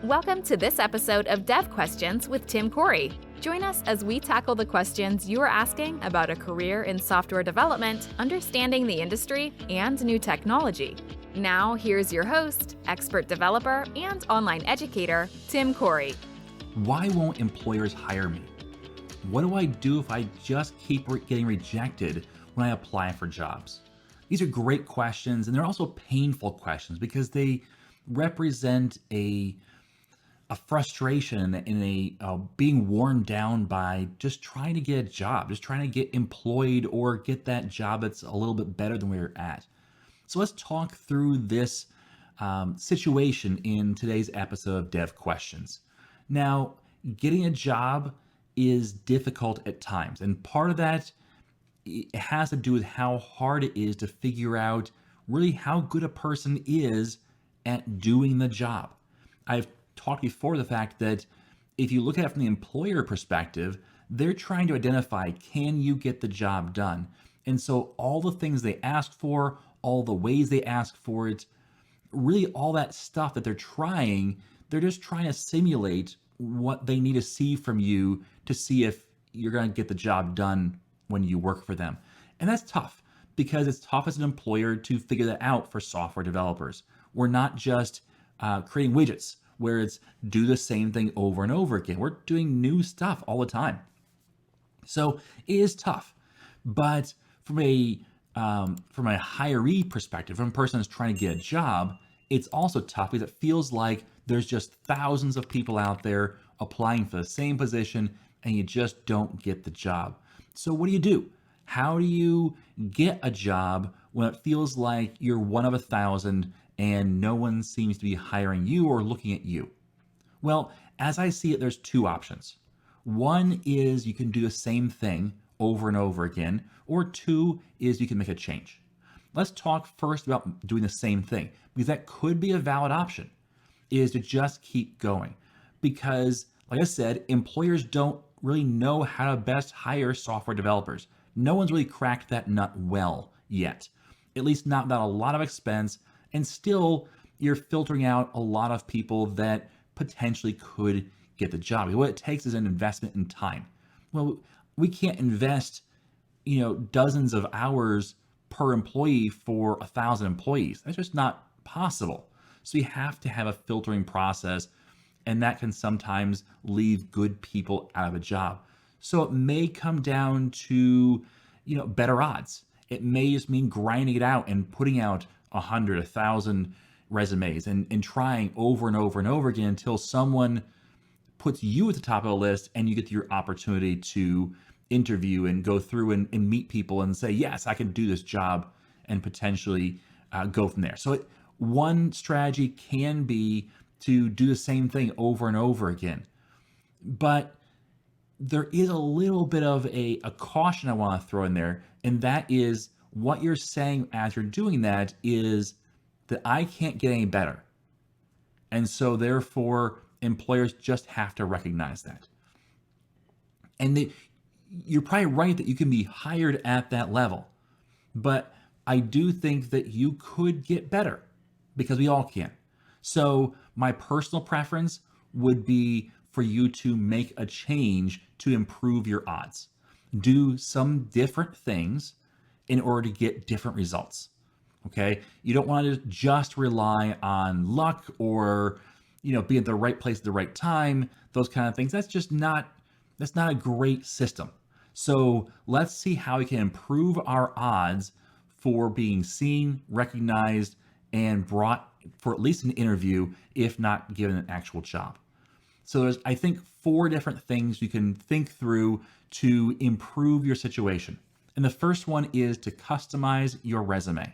Welcome to this episode of Dev Questions with Tim Corey. Join us as we tackle the questions you are asking about a career in software development, understanding the industry, and new technology. Now, here's your host, expert developer, and online educator, Tim Corey. Why won't employers hire me? What do I do if I just keep getting rejected when I apply for jobs? These are great questions, and they're also painful questions because they represent a frustration and a being worn down by just trying to get a job, just trying to get employed or get that job that's a little bit better than where you're at. So let's talk through this situation in today's episode of Dev Questions. Now, getting a job is difficult at times, and part of that it has to do with how hard it is to figure out really how good a person is at doing the job. I've talked before the fact that if you look at it from the employer perspective, they're trying to identify, can you get the job done? And so all the things they ask for, all the ways they ask for it, really all that stuff that they're just trying to simulate what they need to see from you to see if you're going to get the job done when you work for them. And that's tough because it's tough as an employer to figure that out for software developers. We're not just creating widgets where it's do the same thing over and over again. We're doing new stuff all the time. So it is tough. But from a hiree perspective, from a person that's trying to get a job, it's also tough because it feels like there's just thousands of people out there applying for the same position and you just don't get the job. So what do? How do you get a job when it feels like you're one of 1,000 and no one seems to be hiring you or looking at you? Well, as I see it, there's two options. One is you can do the same thing over and over again, or two is you can make a change. Let's talk first about doing the same thing, because that could be a valid option, is to just keep going. Because, like I said, employers don't really know how to best hire software developers. No one's really cracked that nut well yet, at least not without a lot of expense. And still, you're filtering out a lot of people that potentially could get the job. What it takes is an investment in time. Well, we can't invest, dozens of hours per employee for 1,000 employees. That's just not possible. So you have to have a filtering process, and that can sometimes leave good people out of a job. So it may come down to, better odds. It may just mean grinding it out and putting out 100, 1,000 resumes and trying over and over and over again until someone puts you at the top of the list and you get your opportunity to interview and go through and meet people and say, yes, I can do this job, and potentially go from there. So one strategy can be to do the same thing over and over again. But there is a little bit of a caution I want to throw in there, and that is what you're saying as you're doing that is that I can't get any better. And so therefore, employers just have to recognize that. And you're probably right that you can be hired at that level. But I do think that you could get better, because we all can. So my personal preference would be for you to make a change to improve your odds. Do some different things in order to get different results. Okay? You don't want to just rely on luck or, be at the right place at the right time, those kind of things. That's not a great system. So let's see how we can improve our odds for being seen, recognized, and brought for at least an interview, if not given an actual job. So there's, I think, 4 different things you can think through to improve your situation. And the first one is to customize your resume.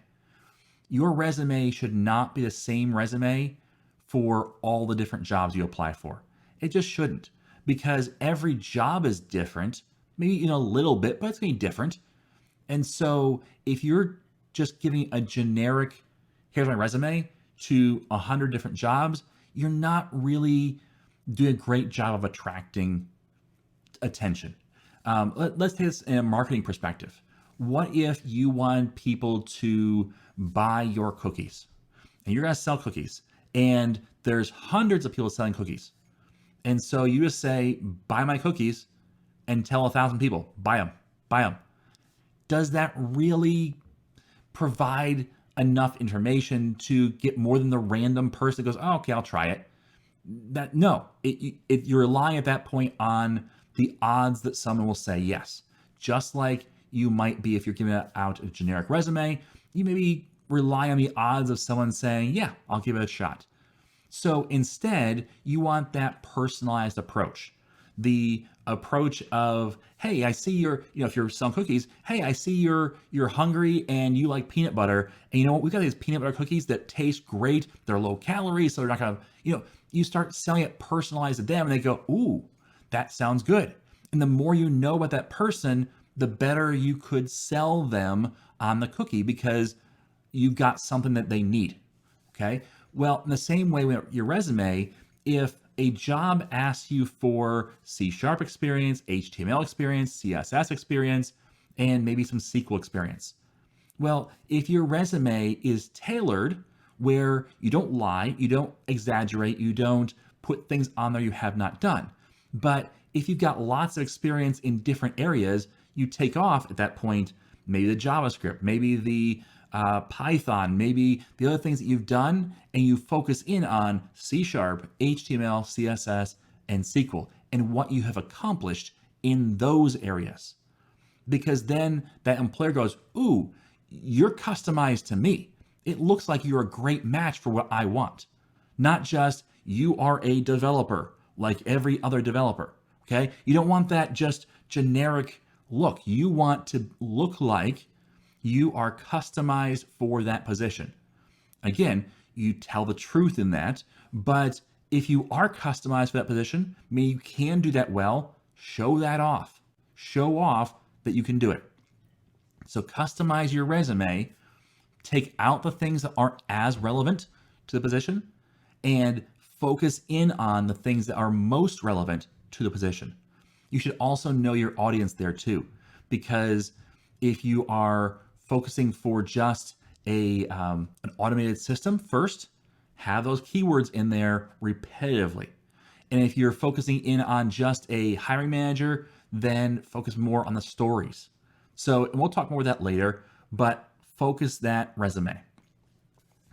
Your resume should not be the same resume for all the different jobs you apply for. It just shouldn't, because every job is different, maybe a little bit, but it's going to be different. And so if you're just giving a generic, here's my resume, to 100 different jobs, you're not really doing a great job of attracting attention. Let's take this in a marketing perspective. What if you want people to buy your cookies and you're going to sell cookies and there's hundreds of people selling cookies. And so you just say, buy my cookies, and tell 1,000 people, buy them, buy them. Does that really provide enough information to get more than the random person that goes, oh, okay, I'll try it? You're relying at that point on the odds that someone will say yes. Just like you might be if you're giving out a generic resume, you maybe rely on the odds of someone saying, yeah, I'll give it a shot. So instead, you want that personalized approach. The approach of, hey, I see if you're selling cookies, hey, I see you're hungry and you like peanut butter. And you know what? We've got these peanut butter cookies that taste great. They're low calorie, so they're not gonna, you start selling it personalized to them and they go, ooh, that sounds good. And the more you know about that person, the better you could sell them on the cookie because you've got something that they need. Okay. Well, in the same way with your resume, if a job asks you for C# experience, HTML experience, CSS experience, and maybe some SQL experience. Well, if your resume is tailored where you don't lie, you don't exaggerate, you don't put things on there you have not done. But if you've got lots of experience in different areas, you take off at that point, maybe the JavaScript, maybe the Python, maybe the other things that you've done, and you focus in on C#, HTML, CSS, and SQL, and what you have accomplished in those areas. Because then that employer goes, ooh, you're customized to me. It looks like you're a great match for what I want. Not just you are a developer like every other developer, okay? You don't want that just generic look. You want to look like you are customized for that position. Again, you tell the truth in that, but if you are customized for that position, meaning you can do that well, show that off. Show off that you can do it. So customize your resume, take out the things that aren't as relevant to the position, and focus in on the things that are most relevant to the position. You should also know your audience there too, because if you are focusing for just an automated system first, have those keywords in there repetitively. And if you're focusing in on just a hiring manager, then focus more on the stories. So, and we'll talk more about that later, but focus that resume.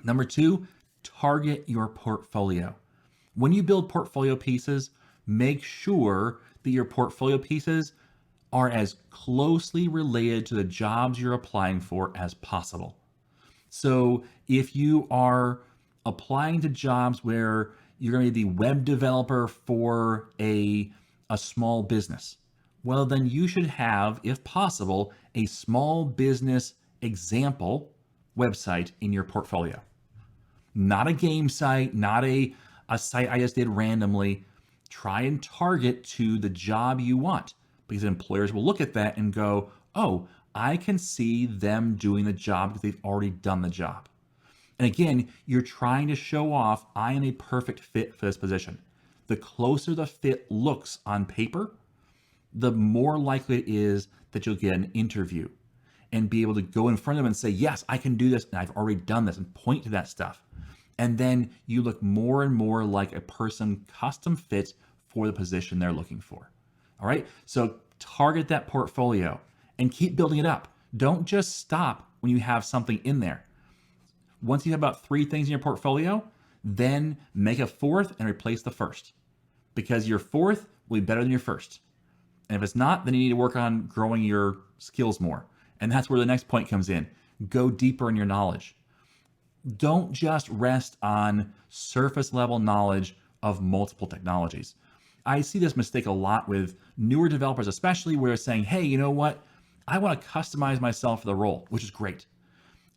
Number 2, target your portfolio. When you build portfolio pieces, make sure that your portfolio pieces are as closely related to the jobs you're applying for as possible. So if you are applying to jobs where you're going to be the web developer for a small business, well, then you should have, if possible, a small business example website in your portfolio. Not a game site, not a site I just did randomly. Try and target to the job you want, because employers will look at that and go, oh, I can see them doing the job because they've already done the job. And again, you're trying to show off, I am a perfect fit for this position. The closer the fit looks on paper, the more likely it is that you'll get an interview and be able to go in front of them and say, yes, I can do this, and I've already done this, and point to that stuff. And then you look more and more like a person custom fit for the position they're looking for. All right, so target that portfolio and keep building it up. Don't just stop when you have something in there. Once you have about 3 things in your portfolio, then make a 4th and replace the first, because your 4th will be better than your first. And if it's not, then you need to work on growing your skills more. And that's where the next point comes in. Go deeper in your knowledge. Don't just rest on surface level knowledge of multiple technologies. I see this mistake a lot with newer developers, especially where they're saying, hey, you know what? I want to customize myself for the role, which is great.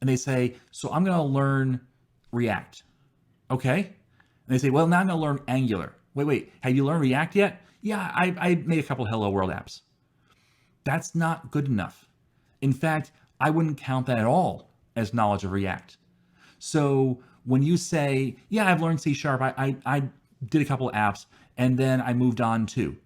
And they say, so I'm going to learn React. Okay. And they say, well, now I'm going to learn Angular. Wait, have you learned React yet? Yeah, I made a couple of Hello World apps. That's not good enough. In fact, I wouldn't count that at all as knowledge of React. So when you say, yeah, I've learned C#, I did a couple of apps, and then I moved on too.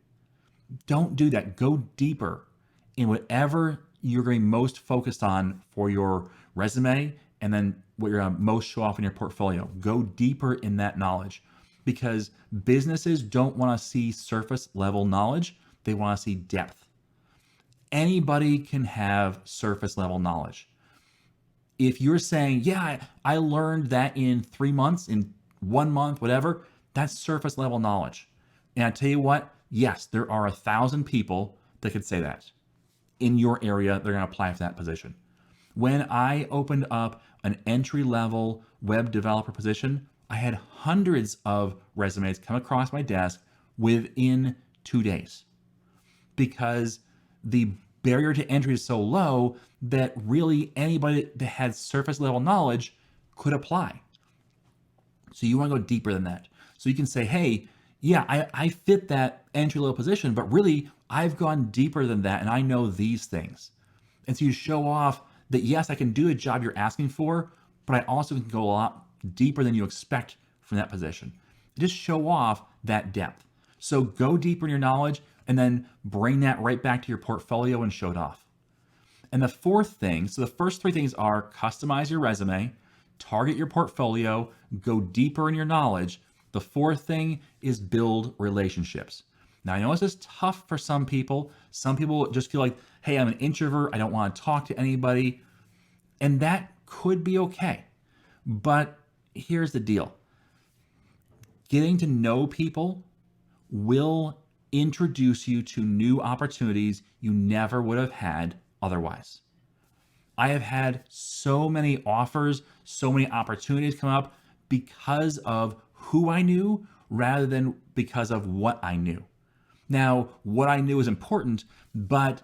Don't do that. Go deeper in whatever you're going to be most focused on for your resume, and then what you're going to most show off in your portfolio. Go deeper in that knowledge, because businesses don't want to see surface level knowledge. They want to see depth. Anybody can have surface level knowledge. If you're saying, yeah, I learned that in 3 months, in 1 month, whatever, that's surface level knowledge. And I tell you what, yes, there are 1,000 people that could say that. In your area, they're going to apply for that position. When I opened up an entry-level web developer position, I had hundreds of resumes come across my desk within 2 days, because the barrier to entry is so low that really anybody that had surface level knowledge could apply. So you want to go deeper than that. So you can say, hey, yeah, I fit that entry level position, but really I've gone deeper than that and I know these things. And so you show off that, yes, I can do a job you're asking for, but I also can go a lot deeper than you expect from that position. Just show off that depth. So go deeper in your knowledge and then bring that right back to your portfolio and show it off. And the fourth thing, so the first three things are customize your resume, target your portfolio, go deeper in your knowledge. The fourth thing is build relationships. Now, I know this is tough for some people. Some people just feel like, hey, I'm an introvert. I don't want to talk to anybody. And that could be okay. But here's the deal. Getting to know people will introduce you to new opportunities you never would have had otherwise. I have had so many offers, so many opportunities come up because of who I knew rather than because of what I knew. Now, what I knew is important, but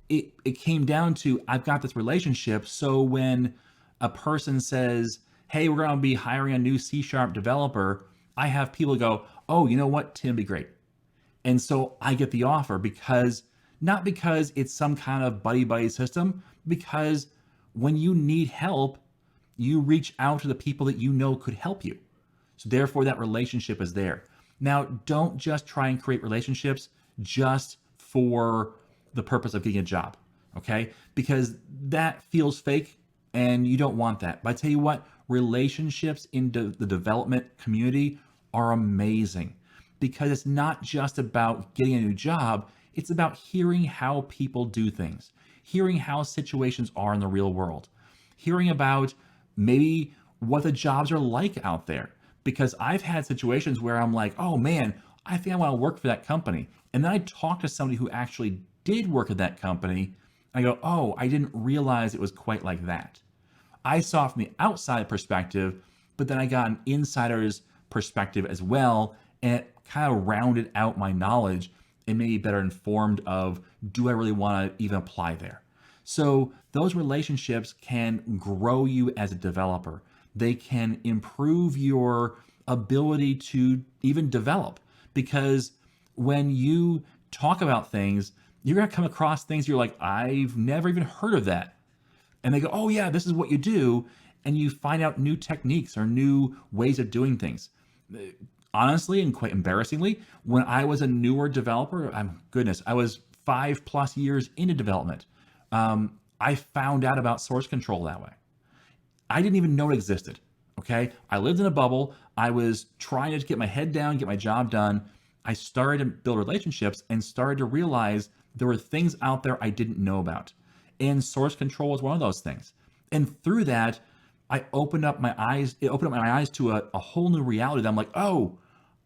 it came down to, I've got this relationship. So when a person says, hey, we're going to be hiring a new C# developer, I have people go, oh, you know what, Tim would be great. And so I get the offer because, not because it's some kind of buddy system, because when you need help, you reach out to the people that you know could help you. So therefore that relationship is there. Now, don't just try and create relationships just for the purpose of getting a job, okay? Because that feels fake and you don't want that. But I tell you what, relationships in the development community are amazing, because it's not just about getting a new job, it's about hearing how people do things, hearing how situations are in the real world, hearing about maybe what the jobs are like out there. Because I've had situations where I'm like, oh man, I think I want to work for that company. And then I talk to somebody who actually did work at that company. And I go, oh, I didn't realize it was quite like that. I saw it from the outside perspective, but then I got an insider's perspective as well. And it kind of rounded out my knowledge and made me better informed of, do I really want to even apply there? So those relationships can grow you as a developer. They can improve your ability to even develop, because when you talk about things, you're going to come across things you're like, I've never even heard of that. And they go, oh yeah, this is what you do. And you find out new techniques or new ways of doing things. Honestly, and quite embarrassingly, when I was a newer developer, I was 5+ years into development. I found out about source control that way. I didn't even know it existed. Okay. I lived in a bubble. I was trying to get my head down, get my job done. I started to build relationships and started to realize there were things out there I didn't know about. And source control was one of those things. And through that, I opened up my eyes. It opened up my eyes to a whole new reality that I'm like, oh,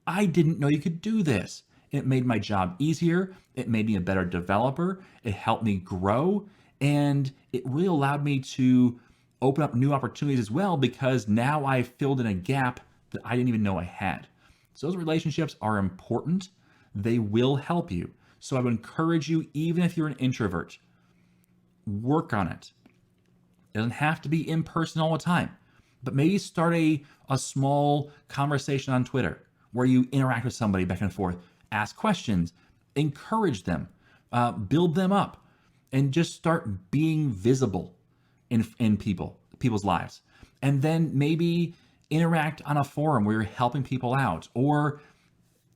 I didn't know you could do this. It made my job easier. It made me a better developer. It helped me grow. And it really allowed me to open up new opportunities as well, because now I filled in a gap that I didn't even know I had. So those relationships are important. They will help you. So I would encourage you, even if you're an introvert, work on it. It doesn't have to be in person all the time, but maybe start a small conversation on Twitter where you interact with somebody back and forth, ask questions, encourage them, build them up, and just start being visible in people's lives. And then maybe interact on a forum where you're helping people out. Or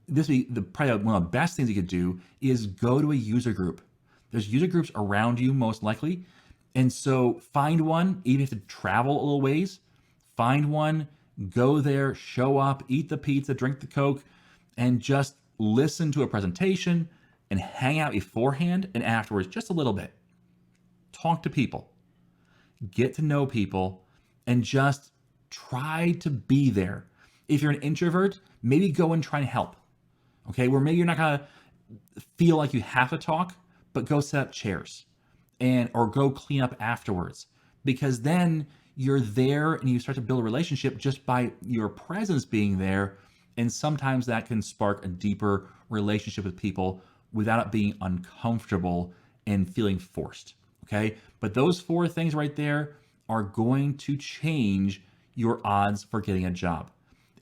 this would be probably one of the best things you could do is go to a user group. There's user groups around you most likely, And so find one, even if you have to travel a little ways, find one, go there, show up, eat the pizza, drink the Coke, and just listen to a presentation and hang out beforehand and afterwards just a little bit. Talk to people, get to know people, and just try to be there. If you're an introvert, maybe go and try and help. Okay, where maybe you're not gonna feel like you have to talk, but go set up chairs and or go clean up afterwards, because then you're there and you start to build a relationship just by your presence being there. And sometimes that can spark a deeper relationship with people without it being uncomfortable and feeling forced. Okay, but those 4 things right there are going to change your odds for getting a job.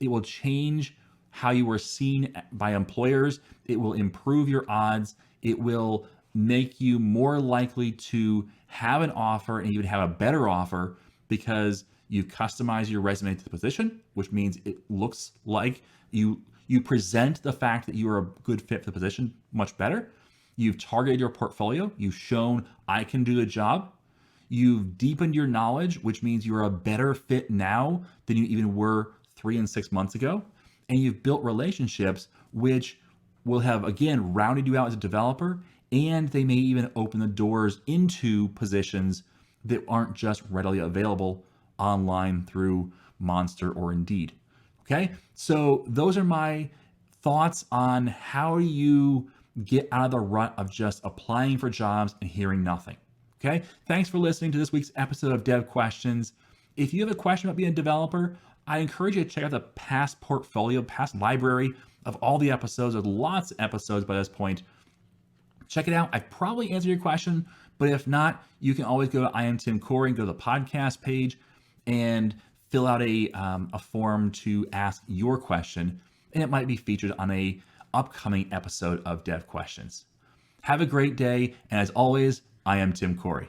It will change how you are seen by employers. It will improve your odds. It will make you more likely to have an offer and even have a better offer because you customize your resume to the position, which means it looks like you present the fact that you are a good fit for the position much better. You've targeted your portfolio. You've shown I can do the job. You've deepened your knowledge, which means you're a better fit now than you even were 3 and 6 months ago. And you've built relationships which will have, again, rounded you out as a developer, and they may even open the doors into positions that aren't just readily available online through Monster or Indeed. Okay, so those are my thoughts on how you get out of the rut of just applying for jobs and hearing nothing. Okay, thanks for listening to this week's episode of Dev Questions. If you have a question about being a developer, I encourage you to check out the past portfolio, past library of all the episodes. There's lots of episodes by this point. Check it out. I probably answered your question, but if not, you can always go to IAmTimCorey and go to the podcast page and fill out a form to ask your question, and it might be featured on a upcoming episode of Dev Questions. Have a great day, and as always, I am Tim Corey.